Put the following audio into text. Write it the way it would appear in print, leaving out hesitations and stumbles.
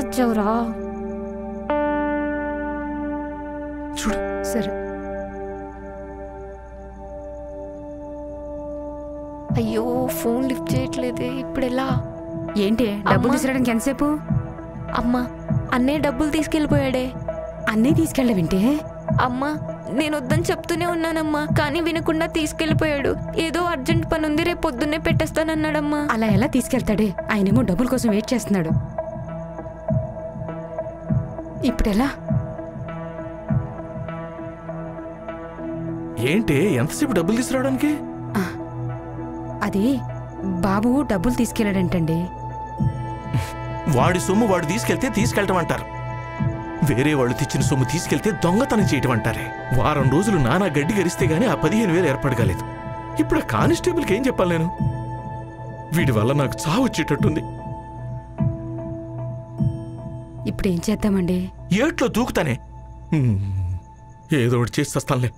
వచ్చావురా? చూడు. సరే. అయ్యో ఫోన్ లిఫ్ట్ చేయట్లేదే, ఇప్పుడు ఎలా? ఏంటి డబ్బులు తీసుకురావడానికి ఎంతసేపు? అమ్మా అన్నయ్య డబ్బులు తీసుకెళ్ళిపోయాడే. అన్నయ్య తీసుకెళ్ళవింటే? అమ్మా నేను వద్దని చెప్తూనే ఉన్నానమ్మా, కానీ వినకుండా తీసుకెళ్ళిపోయాడు. ఏదో అర్జెంట్ పని ఉంది, రేపు పొద్దున్నే పెట్టేస్తానన్నాడమ్మా. అలా ఎలా తీసుకెళ్తాడే? ఆయనేమో డబ్బుల కోసం వెయిట్ చేస్తున్నాడు. ఇప్పుడెలా? ఏంటి ఎంతసేపు డబ్బులు తీసుకురావడానికి? అది బాబు డబ్బులు తీసుకెళ్ళాడంటండి. వాడి సొమ్ము వాడు తీసుకెళ్తే తీసుకెళ్ళటం అంటారు, వేరే వాళ్ళు తెచ్చిన సొమ్ము తీసుకెళ్తే దొంగతనం చేయటం అంటారే. వారం రోజులు నానా గడ్డి గరిస్తే గానీ ఆ 15,000 ఏర్పడగలేదు. ఇప్పుడు ఆ కానిస్టేబుల్కి ఏం చెప్పాలి నేను? వీడి వల్ల నాకు చావు వచ్చేటట్టుంది. ఇప్పుడు ఏం చేద్దామండి? ఏట్లో దూకుతానే. ఏదో ఒకటి చేసి వస్తానులే.